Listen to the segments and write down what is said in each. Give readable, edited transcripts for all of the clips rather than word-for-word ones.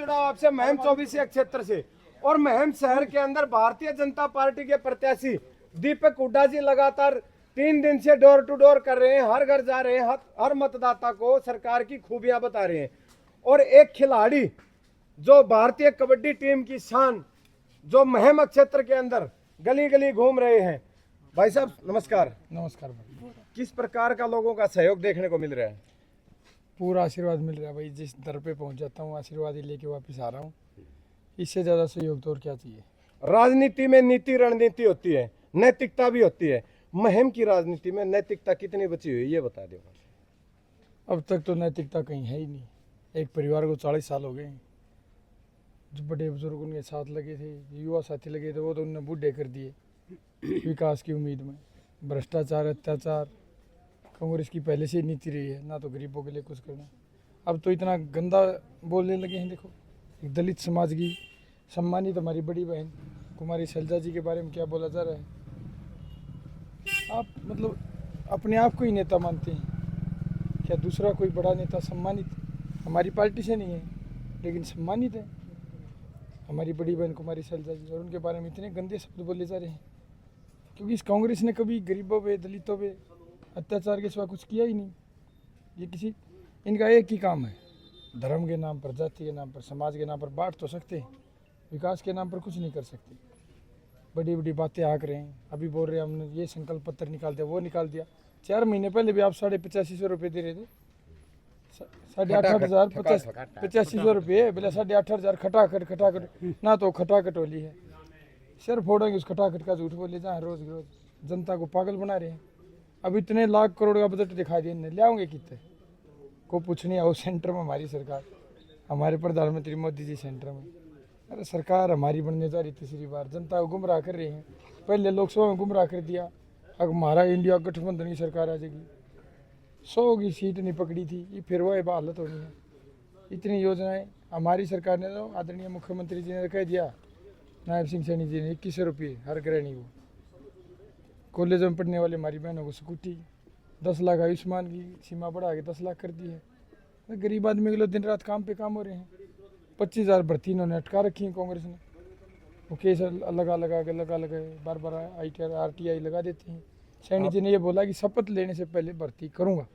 जुड़ा हूं आपसे महम 24 क्षेत्र से। और महम शहर के अंदर भारतीय जनता पार्टी के प्रत्याशी दीपक हुड्डा जी लगातार 3 दिन से डोर टू डोर कर रहे हैं, हर घर जा रहे हैं, हर मतदाता को सरकार की खूबियां बता रहे हैं। और एक खिलाड़ी जो भारतीय कबड्डी टीम की शान, जो महम क्षेत्र के अंदर गली गली घूम रहे हैं। भाई साहब नमस्कार। नमस्कार भाई। किस प्रकार का लोगों का सहयोग देखने को मिल रहा है? पूरा आशीर्वाद मिल रहा है भाई, जिस दर पे पहुंच जाता हूँ आशीर्वाद ही लेके वापस आ रहा हूँ। इससे ज़्यादा सहयोग तो और क्या चाहिए। राजनीति में नीति रणनीति होती है, नैतिकता भी होती है। महम की राजनीति में नैतिकता कितनी बची हुई ये बता दो। अब तक तो नैतिकता कहीं है ही नहीं। एक परिवार को 40 साल हो गए, जो बड़े बुजुर्ग उनके साथ लगे थे, युवा साथी लगे थे, वो तो उन्होंने बूढ़े कर दिए विकास की उम्मीद में। भ्रष्टाचार, अत्याचार कांग्रेस की पहले से ही नीति रही है, ना तो गरीबों के लिए कुछ करना। अब तो इतना गंदा बोलने लगे हैं। देखो, एक दलित समाज की सम्मानित हमारी बड़ी बहन कुमारी शैलजा जी के बारे में क्या बोला जा रहा है। आप मतलब अपने आप को ही नेता मानते हैं क्या? दूसरा कोई बड़ा नेता सम्मानित हमारी पार्टी से नहीं है लेकिन सम्मानित है हमारी बड़ी बहन कुमारी शैलजा जी, और उनके बारे में इतने गंदे शब्द बोले जा रहे हैं। क्योंकि इस कांग्रेस ने कभी गरीबों पे, दलितों पे अत्याचार के सिवा कुछ किया ही नहीं। ये इनका एक ही काम है, धर्म के नाम पर, जाति के नाम पर, समाज के नाम पर बांट तो सकते हैं, विकास के नाम पर कुछ नहीं कर सकते। बड़ी बड़ी बातें हाँक रहे हैं। अभी बोल रहे हैं हमने ये संकल्प पत्र निकाल दिया, वो निकाल दिया। 4 महीने पहले भी आप 85,500 रुपये दे रहे थे। 8,500 85,000 रुपये बोले 8,500 खटाखट ना तो खटाखट होली है। सिर फोड़ेंगे उस खटाखट का, झूठ बोले जहाँ रोज रोज जनता को पागल बना रहे हैं। अब इतने लाख करोड़ का बजट दिखा दिए, ले आओगे कितने को पूछने आओ सेंटर में हमारी सरकार, हमारे प्रधानमंत्री मोदी जी सेंटर में। अरे सरकार हमारी बनने जा रही तीसरी बार, जनता को गुमराह कर रहे हैं। पहले लोकसभा में गुमराह कर दिया, अब हमारा इंडिया गठबंधन की सरकार आ जाएगी। 100 की सीट नहीं पकड़ी थी, ये फिर वह हालत होनी है। इतनी योजनाएं हमारी सरकार ने, तो आदरणीय मुख्यमंत्री जी ने कह दिया, नायब सिंह सैनी जी ने 2100 रुपये हर गृहिणी को। कॉलेज में पढ़ने वाले हमारी बहनों को स्कूटी, 10 लाख आयुष्मान की सीमा बढ़ा के 10 लाख कर दी है। गरीब आदमी के लोग दिन रात काम पे काम हो रहे हैं। 25,000 भर्ती इन्होंने अटका रखी है कांग्रेस ने। वो केस लगा के बार बार RTI लगा देते हैं। सैनी जी ने ये बोला कि शपथ लेने से पहले भर्ती करूंगा।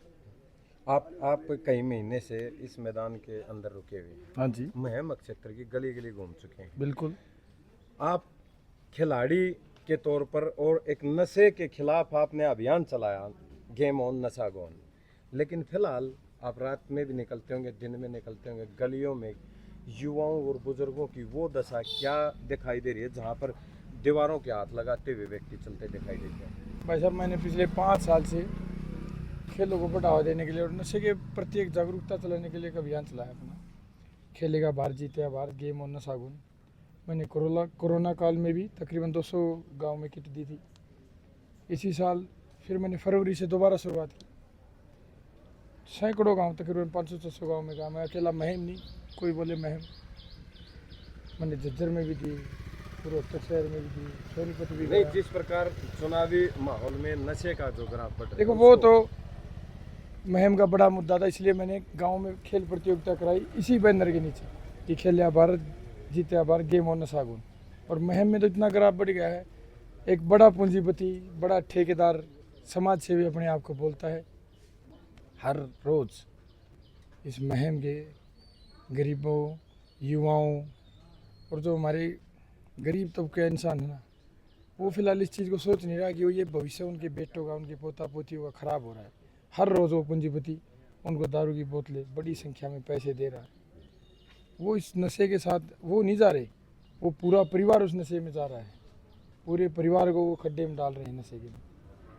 आप कई महीने से इस मैदान के अंदर रुके हुए हैं। हाँ जी, महम क्षेत्र की गली गली घूम चुके हैं। बिल्कुल। आप खिलाड़ी के तौर पर और एक नशे के खिलाफ आपने अभियान चलाया, गेम ऑन नशा गॉन। लेकिन फिलहाल आप रात में भी निकलते होंगे, दिन में निकलते होंगे, गलियों में युवाओं और बुजुर्गों की वो दशा क्या दिखाई दे रही है जहाँ पर दीवारों के हाथ लगाते हुए व्यक्ति चलते दिखाई देते हैं? भाई साहब, मैंने पिछले 5 साल से खेलों को बढ़ावा देने के लिए और नशे के प्रति एक जागरूकता चलाने के लिए एक अभियान चलाया अपना। खेलेगा बाहर, जीतेगा बाहर, गेम ऑन नशा गॉन। मैंने कोरोना काल में भी तकरीबन 200 गांव में किट दी थी। इसी साल फिर मैंने फरवरी से दोबारा शुरुआत की। सैकड़ों गांव, तकरीबन 500-600 गांव में गया। मैं अकेला महम नहीं, कोई बोले महम। मैंने झज्जर में भी दी, पूर्वोत्तर शहर में भी दी, सोनीपत भी नहीं, गया। जिस प्रकार चुनावी माहौल में नशे का जो ग्राफ बढ़ रहा है, देखो वो तो महम का बड़ा मुद्दा था, इसलिए मैंने गांव में खेल प्रतियोगिता कराई इसी बैनर के नीचे कि खेले भारत, जीते भारत, गेम ऑन नशा गॉन। और महम में तो इतना ग्राफ बढ़ गया है, एक बड़ा पूंजीपति, बड़ा ठेकेदार, समाज सेवी अपने आप को बोलता है, हर रोज़ इस महम के गरीबों, युवाओं और जो हमारे गरीब तबके इंसान है ना, वो फिलहाल इस चीज़ को सोच नहीं रहा कि वो ये भविष्य उनके बेटों का, उनके पोता पोतियों का ख़राब हो रहा है। हर रोज़ वो पूंजीपति उनको दारू की बोतलें बड़ी संख्या में पैसे दे रहा है। वो इस नशे के साथ वो नहीं जा रहे, वो पूरा परिवार उस नशे में जा रहा है। पूरे परिवार को वो खड्डे में डाल रहे हैं नशे के में।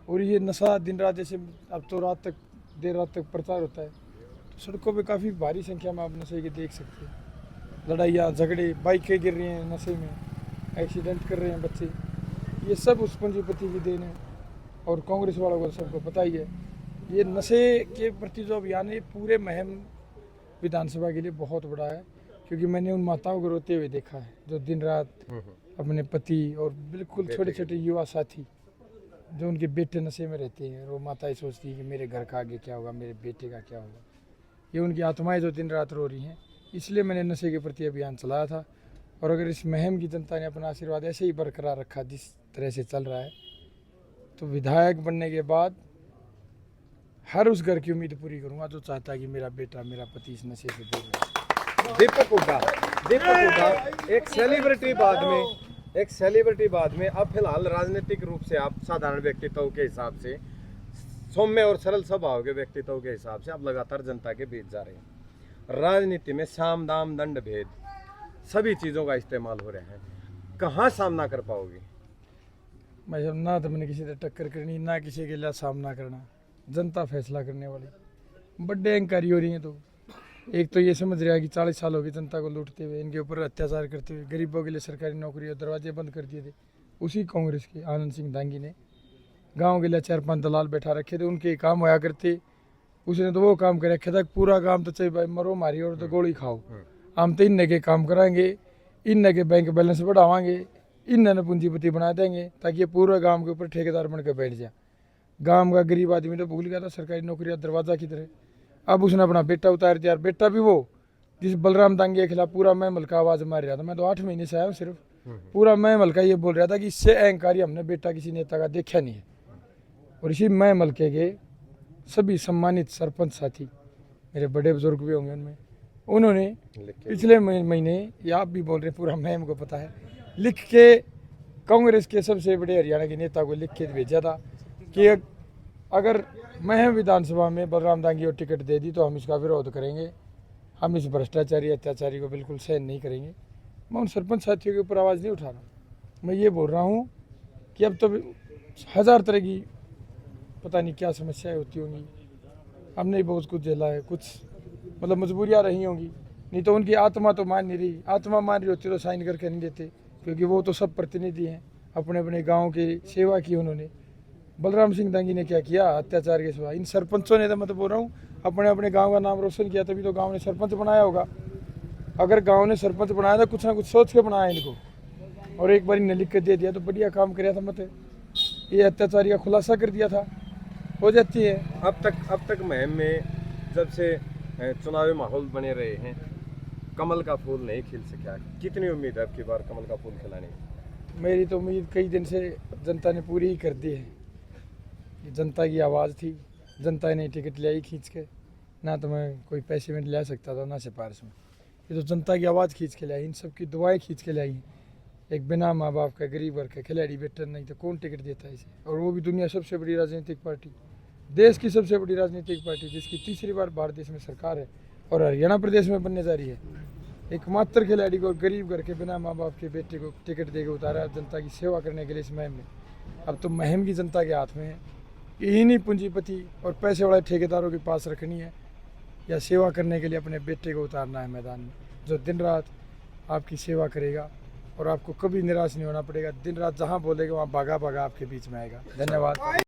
और ये नशा दिन रात, जैसे अब तो रात तक, देर रात तक प्रचार होता है, तो सड़कों पे काफ़ी भारी संख्या में आप नशे के देख सकते हैं। लड़ाइयाँ, झगड़े, बाइकें गिर रही हैं नशे में, एक्सीडेंट कर रहे हैं बच्चे। ये सब उस पूंजीपति की देन है। और कांग्रेस वालों को सबको पता ही है। ये नशे के प्रति जो अभियान है पूरे महम विधानसभा के लिए बहुत बड़ा है। क्योंकि मैंने उन माताओं को रोते हुए देखा है जो दिन रात अपने पति और बिल्कुल छोटे छोटे युवा साथी जो उनके बेटे नशे में रहते हैं, वो माताएं सोचती हैं कि मेरे घर का आगे क्या होगा, मेरे बेटे का क्या होगा। ये उनकी आत्माएं जो दिन रात रो रही हैं। इसलिए मैंने नशे के प्रति अभियान चलाया था। और अगर इस मुहिम की जनता ने अपना आशीर्वाद ऐसे ही बरकरार रखा जिस तरह से चल रहा है, तो विधायक बनने के बाद हर उस घर की उम्मीद पूरी करूंगा जो चाहता है कि मेरा बेटा, मेरा पति इस नशे से दूर रहे। दीपक हुड्डा, एक सेलिब्रिटी बाद में अब फिलहाल राजनीतिक रूप से आप साधारण व्यक्तित्व के हिसाब से, सौम्य और सरल स्वभाव के व्यक्तित्व के हिसाब से आप लगातार जनता के बीच जा रहे हैं। राजनीति में साम दाम दंड भेद सभी चीज़ों का इस्तेमाल हो रहे हैं, कहाँ सामना कर पाओगे? मैं जब ना तो मैंने किसी से टक्कर करनी, ना किसी के लिए सामना करना, जनता फैसला करने वाली। बड़े अहंकारी हो रही हैं। तो एक तो ये समझ रहा है कि 40 साल हो गए जनता को लूटते हुए, इनके ऊपर अत्याचार करते हुए, गरीबों के लिए सरकारी नौकरी और दरवाजे बंद कर दिए थे। उसी कांग्रेस के आनंद सिंह दांगी ने गांव के लिए 4-5 दलाल बैठा रखे थे, उनके काम होया करते। उसने तो वो काम कर रखे था, पूरा काम तो चाहिए भाई मरो मारी और तो गोली खाओ। हम तो इन्ने के काम कराएंगे, इन्ने के बैंक बैलेंस बढ़ावाएंगे, इन्ने पूंजीपति बना देंगे ताकि ये पूरा गांव के ऊपर ठेकेदार बन के बैठ जाए। गांव का गरीब आदमी तो भूल गया था सरकारी नौकरी दरवाजा की तरह। अब उसने अपना बेटा उतार दिया। बेटा भी वो जिस बलराम दांगी के खिलाफ पूरा महमल का आवाज़ मार रहा था। मैं तो 8 महीने से आया हूँ सिर्फ, पूरा महमल का ये बोल रहा था कि इससे अहंकारी हमने बेटा किसी नेता का देखा नहीं है। और इसी महमल के सभी सम्मानित सरपंच साथी, मेरे बड़े बुजुर्ग भी होंगे उनमें, उन्होंने पिछले महीने, या आप भी बोल रहे पूरा महम को पता है, लिख के कांग्रेस के सबसे बड़े हरियाणा के नेता को लिख के भेजा था कि अगर महम विधानसभा में बलराम दांगी को टिकट दे दी तो हम इसका विरोध करेंगे, हम इस भ्रष्टाचारी अत्याचारी को बिल्कुल सहन नहीं करेंगे। मैं उन सरपंच साथियों के ऊपर आवाज़ नहीं उठा रहा, मैं ये बोल रहा हूँ कि अब तो 1000 तरह की पता नहीं क्या समस्याएं होती होंगी, हमने बहुत कुछ झेला है, कुछ मतलब मजबूरियाँ रही होंगी, नहीं तो उनकी आत्मा तो मान नहीं रही। आत्मा मान रही होती तो साइन करके नहीं देते, क्योंकि वो तो सब प्रतिनिधि हैं, अपने अपने गांव की सेवा की उन्होंने। बलराम सिंह दांगी ने क्या किया? अत्याचार के सिवा। इन सरपंचों ने तो मैं तो बोल रहा हूँ अपने अपने गांव का नाम रोशन किया, तभी तो गांव ने सरपंच बनाया होगा। अगर गांव ने सरपंच बनाया था, कुछ ना कुछ सोच के बनाया इनको, और एक बार इन्हें लिख के दे दिया तो बढ़िया काम कराया था। मत ये अत्याचारी का खुलासा कर दिया था, हो जाती है। अब तक मुहिम में जब से चुनावी माहौल बने रहे हैं, कमल का फूल नहीं खिल सका, कितनी उम्मीद है आपकी बार कमल का फूल खिलाने की? मेरी तो उम्मीद कई दिन से जनता ने पूरी ही कर दी है। ये जनता की आवाज़ थी, जनता ने टिकट ले आई खींच के, ना तो मैं कोई पैसे में ले सकता था ना सिफारिश में। ये तो जनता की आवाज़ खींच के लाई, इन सब की दुआएं खींच के लाई। एक बिना माँ बाप का गरीब वर्ग का खिलाड़ी बेटर नहीं तो कौन टिकट देता है इसे? और वो भी दुनिया सबसे बड़ी राजनीतिक पार्टी, देश की सबसे बड़ी राजनीतिक पार्टी, जिसकी तीसरी बार भारत देश में सरकार है और हरियाणा प्रदेश में बनने जा रही है। एकमात्र खिलाड़ी को, गरीब घर के बिना माँ बाप के बेटे को टिकट देकर उतारा जनता की सेवा करने के लिए इस मुहिम में। अब तो मुहिम की जनता के हाथ में है, इन्हीं पूंजीपति और पैसे वाले ठेकेदारों के पास रखनी है या सेवा करने के लिए अपने बेटे को उतारना है मैदान में, जो दिन रात आपकी सेवा करेगा और आपको कभी निराश नहीं होना पड़ेगा। दिन रात जहाँ बोलेगा वहाँ भागा भागा आपके बीच में आएगा। धन्यवाद।